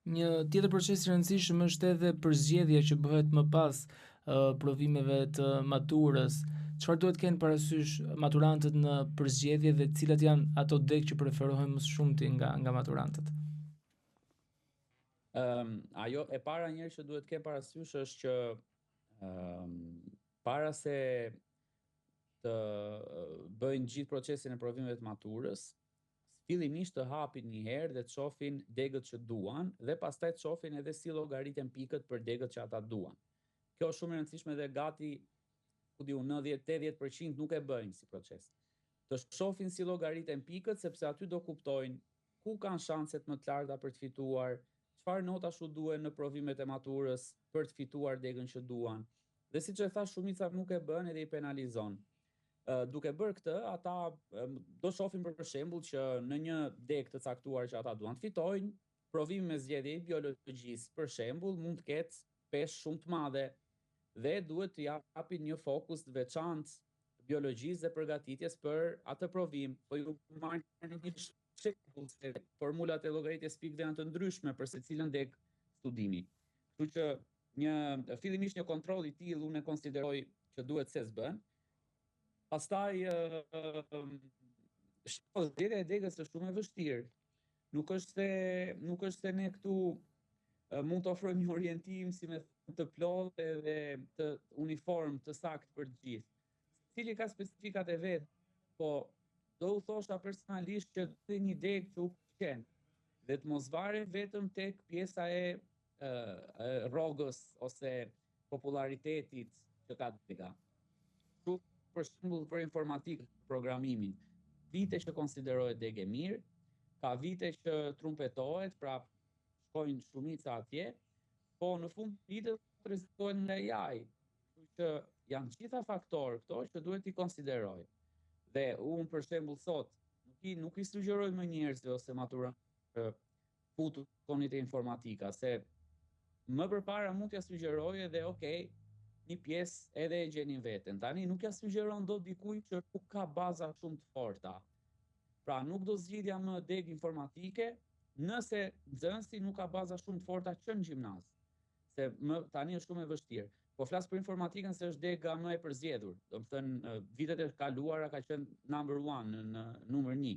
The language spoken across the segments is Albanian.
Një tjetër proces i rëndësishëm është edhe përzgjedhja që bëhet më pas provimeve të maturës. Çfarë duhet kenë parasysh maturantët në përzgjedhje dhe cilat janë ato degë që preferohen më shumti nga maturantët? Ajo e para njerë që duhet ke parasysh është që para se të bëjnë gjithë procesin e provimeve të maturës, fillimisht të hapin një herë dhe të shohin degët që duan dhe pastaj të shohin edhe si llogariten pikët për degët që ata duan. Kjo është shumë e rëndësishme dhe gati, ku diu, 90-80% nuk e bëjnë si proces. Të shohin si llogariten pikët sepse aty do kuptojnë ku kanë shanset më të larta për të fituar, çfarë notash u duhen në provimet e maturës për të fituar degën që duan. Dhe siç e thash, shumica nuk e bën edhe i penalizon. Duke bërë këtë, ata do shohin për shembull që në një degë të caktuar që ata duan të fitojnë, provimi me zgjedhje i biologjisë për shembull mund të ketë peshë shumë të madhe dhe duhet të japin një fokus të veçantë biologjisë dhe përgatitjes për atë provim. Po ju marrni një shembull se formulat e llogaritjes pikëve janë të ndryshme për secilën degë studimi. Kështu që fillimisht një kontroll i tillë unë e konsideroj që duhet se s'bën. Pastaj zgjedhja e degës është shumë e vështirë. Nuk është se ne këtu mund të ofrojmë një orientim si me të plotë dhe të uniform të saktë për të gjithë. Cili ka specifikat e vet, po do u thosha personalisht që të një degë që u pëlqen dhe të mos varet vetëm tek pjesa e rrogës ose popularitetit që ka dega. Për shembull për informatikë, programimin, vite që konsiderohet degë mirë, ka vite që trumpetohet, pra shkojnë shumica atje, po në fund vitet rrezikohen nga AI. Kështu që janë gjitha faktorë këto që duhet i konsideroj. Dhe unë për shembull sot nuk i sugjeroj më njerëzve ose maturantëve që futu shkoni te informatika, se më përpara mund t'ja sugjeroj edhe një pjesë edhe e gjeni veten. Tani nuk ja sugjeron dot dikujt që nuk ka baza shumë të forta. Pra nuk do zgjidhja më degë informatike nëse nxënësi nuk ka baza shumë të forta që në gjimnaz. Se tani është shumë e vështirë. Po flas për informatikën se është dega më e përzgjedhur. Domethënë vitet e kaluara ka qenë number 1 në numër 1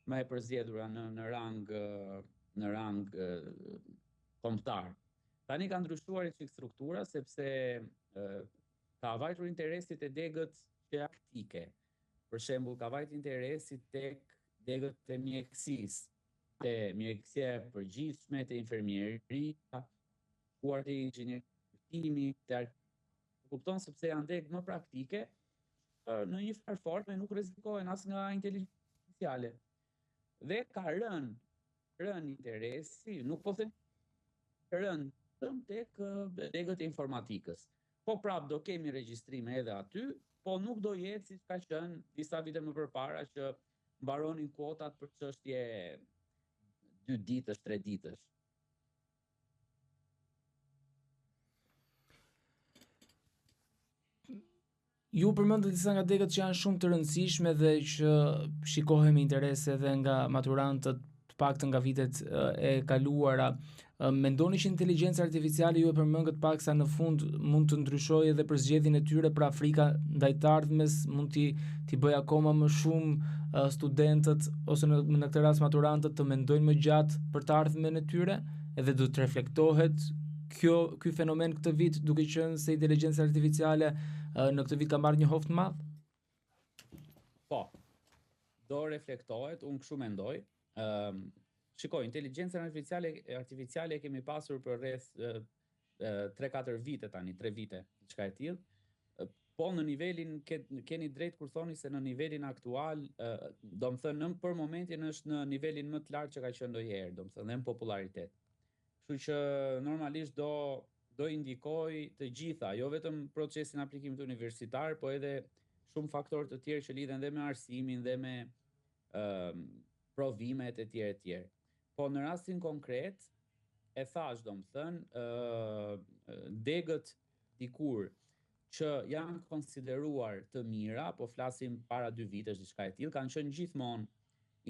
më e përzgjedhura në rang kombëtar. Tani ka ndryshuar çik struktura sepse ka vajtur interesit e degët praktike. Për shembull, ka vajtur interesi tek degët e mjekësisë, te mjekësia e përgjithshme, te infermieria, kuar te inxhinieri, kupton sepse janë degë më praktike, në një farë forme nuk rrezikohen as nga inteligjenca artificiale. Dhe ka rënë interesi, nuk po them rënë tek degët e informatikës. Po prap do kemi regjistrime edhe aty, po nuk do jetë siç ka qenë disa vite më përpara që mbaronin kuotat për çështje 2 ditësh, 3 ditësh. Ju përmendët disa nga degët që janë shumë të rëndësishme dhe që shikohen me interes edhe nga maturantët, të paktën nga vitet e kaluara. Mendoni që inteligjenca artificiale ju e përmendët paksa në fund mund të ndryshojë edhe përzgjedhjen e tyre, pra frika ndaj të ardhmes mund t'i bëjë akoma më shumë studentët ose në këtë rast maturantët të mendojnë më gjatë për të ardhmen e tyre, edhe do të reflektohet ky fenomen këtë vit, duke qenë se inteligjenca artificiale në këtë vit ka marrë një hovë të madh? Po. Do reflektohet, unë kështu mendoj. Shikoj, inteligjencën artificiale kemi pasur për rreth 3-4 vite tani, 3 vite, diçka e tillë. Po në nivelin keni drejt kur thoni se në nivelin aktual, domethënë për momentin është në nivelin më të lartë që ka qenë ndonjëherë, domethënë në popularitet. Kështu që normalisht do indikoj të gjitha, jo vetëm procesin aplikimit universitar, po edhe shumë faktorë të tjerë që lidhen dhe me arsimin dhe me provimet e tjerë. Po në rastin konkret, e thash domethënë, degët dikur që janë konsideruar të mira, po flasim para 2 vitesh diçka e tillë, kanë qenë gjithmonë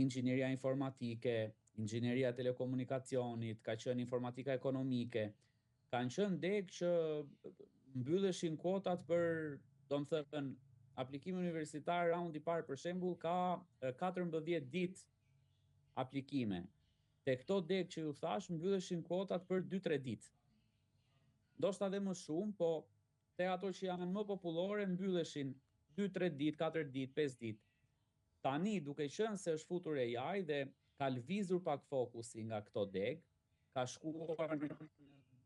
inxhinieria informatike, inxhinieria telekomunikacionit, ka qenë informatika ekonomike, kanë qenë degë që mbylleshin kuotat për, domethënë, aplikimi universitar raundi i parë për shembull ka 14 ditë aplikime. Te këto degë që ju thash mbylleshin kuotat për 2-3 ditë. Ndoshta edhe më shumë, po te ato që janë më popullore mbylleshin 2-3 ditë, 4 ditë, 5 ditë. Tani, duke qenë se është futur AI dhe ka lvizur pak fokusi nga këto degë, ka shkuar në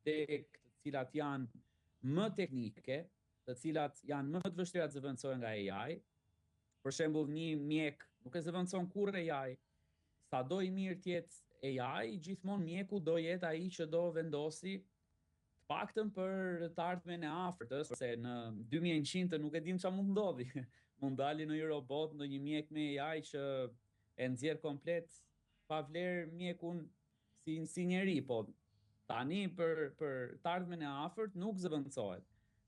degë të cilat janë më teknike, të cilat janë më të vështira të zëvendësohen nga AI. Për shembull, një mjek nuk e zëvendëson kurrë AI. Sado i mirë të jetë AI, gjithmonë mjeku do jetë ai që do vendosi të paktën për të ardhmen e afërt, se në 2100 nuk e dim çfarë mund ndodhi. Mund dali në një robot, në një mjek me AI që e nxjerr komplet pa vlerë mjekun si njeri, po tani për të ardhmen e afërt nuk zëvendësohet.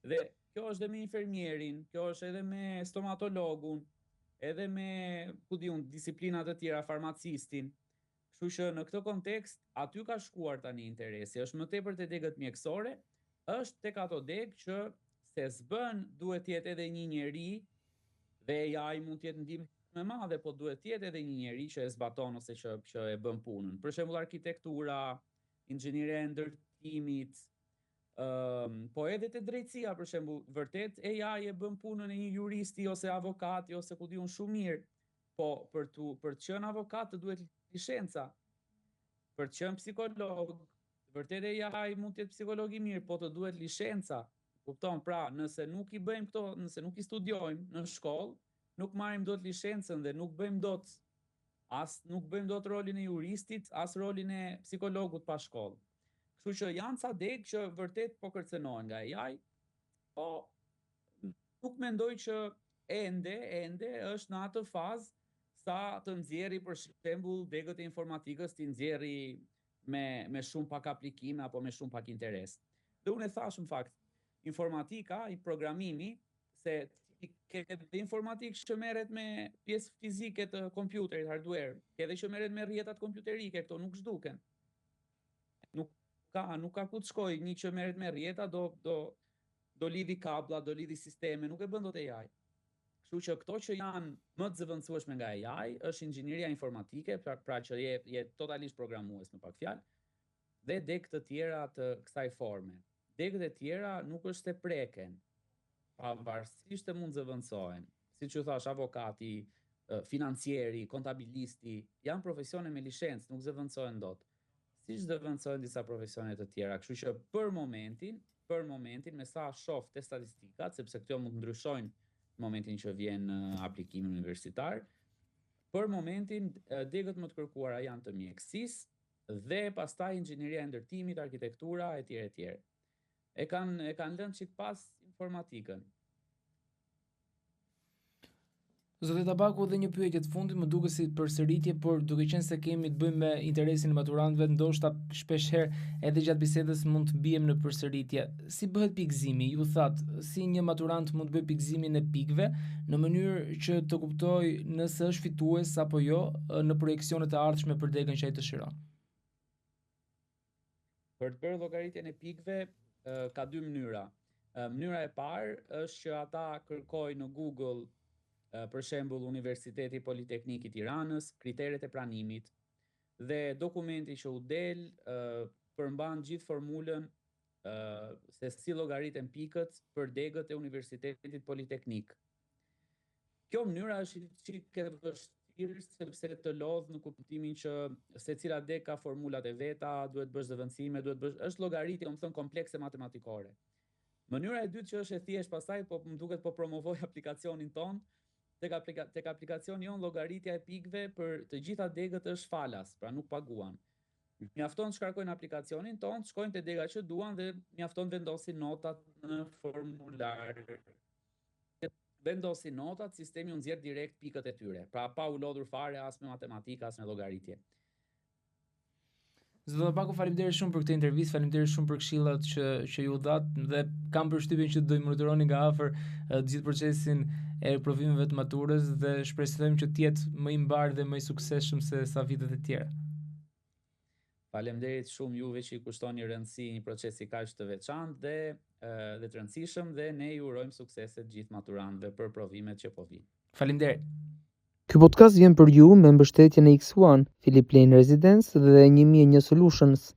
Dhe kjo është edhe me infermierin, kjo është edhe me stomatologun, edhe me, ku di unë, disiplinat të tjera, farmacistin. Kështu që në këtë kontekst, aty ka shkuar tani interesi, është më tepër te degët mjekësore, është tek ato degë që se s'bën duhet të jetë edhe një njeri, dhe AI mund të jetë ndihmë më madhe, po duhet të jetë edhe një njeri që e zbaton ose që e bën punën. Për shembull arkitektura, inxhinieria e ndërtimit, po edhe te drejtësia për shembull, vërtet AI e bën punën e një juristi ose avokati ose ku di unë shumë mirë, po për të qenë avokat të duhet licenca. Për të qenë psikolog, vërtet AI mund të jetë psikolog i mirë, po të duhet licenca. Kupton? Pra, nëse nuk i bëjmë këto, nëse nuk i studiojmë në shkollë, nuk marrim dot licencën dhe nuk bëjmë dot rolin e juristit, as rolin e psikologut pa shkollë. Kështu që janë ca degë që vërtet po kërcënohen nga AI, po nuk mendoj që ende është në atë fazë sa të nxjerri për shembull degët e informatikës të nxjerri me shumë pak aplikime apo me shumë pak interes. Dhe unë e thash në fakt, informatika, i programimi, se ke edhe informatikë që merret me pjesë fizike të kompjuterit, hardware, ke edhe që merret me rrjetat kompjuterike, këto nuk zhduken. Nuk ka ku të shkoj, një që merret me rrjeta do lidhi kabla, do lidhi sisteme, nuk e bën dot AI. Kështu që këto që janë më të zëvendësueshme nga AI është inxhinieria informatike, pra që je totalisht programues në pak fjalë, dhe degë të tjera të kësaj forme. Degët e tjera nuk është se preken, pavarësisht të mund zëvendësohen. Siç u thash, avokati, financieri, kontabilisti, janë profesione me licencë, nuk zëvendësohen dot. Siç zëvendësohen disa profesione të tjera. Kështu që për momentin me sa shoh te statistikat, sepse këto mund të ndryshojnë në momentin që vjen aplikimi universitar, për momentin degët më të kërkuara janë të mjekësisë dhe pastaj inxhinieria e ndërtimit, arkitektura etj. E kanë lënë çik pas informatikën. Zoti Tabaku, dhe një pyetje të fundit, më duket si përsëritje, por duke qenë se kemi të bëjmë me interesin e maturantëve, ndoshta shpeshherë edhe gjatë bisedës mund të bijem në përsëritje. Si bëhet pikëzimi? Ju thatë, si një maturant mund të bëj pikëzimin e pikëve në mënyrë që të kuptoj nëse është fitues apo jo në projeksionet e ardhshme për degën që ai dëshiron. Për të bërë llogaritjen e pikëve ka dy mënyra. Mënyra e parë është që ata kërkojnë në Google, për shembull Universiteti Politeknik i Tiranës, kriteret e pranimit, dhe dokumenti që u del përmban gjithë formulën se si llogariten pikët për degët e Universitetit Politeknik. Kjo mënyra është çik e vështirë sepse të lodh në kuptimin që secila degë ka formulat e veta, duhet bësh zëvendësime, është llogaritje, thënë komplekse matematikore. Mënyra e dytë që është e thjeshtë pastaj, po më duket po promovoj aplikacionin ton, tek aplikacioni jon llogaritja e pikëve për të gjitha degët është falas, pra nuk paguan. Mjafton të shkarkojnë aplikacionin ton, shkojnë te dega që duan dhe mjafton vendosin notat në formular. Vendosin notat, sistemi u nxjerr direkt pikët e tyre, pra pa u lodhur fare as me matematikë as me llogaritje. Zoti Tabaku, faleminderit shumë për këtë intervistë, faleminderit shumë për këshillat që ju dhat, dhe kam përshtypjen që do i monitoroni nga afër gjithë procesin e provimeve të maturës dhe shpresojmë që të jetë më i mbar dhe më i suksesshëm se sa vitet e tjera. Faleminderit shumë juve që i kushtoni rëndësi një procesi kaq të veçantë dhe të rëndësishëm dhe ne ju urojmë suksese të gjithë maturantëve për provimet që po vijnë. Faleminderit. Ky podcast vjen për ju me mbështetjen e X1, Philip Lane Residence dhe 1001 Solutions.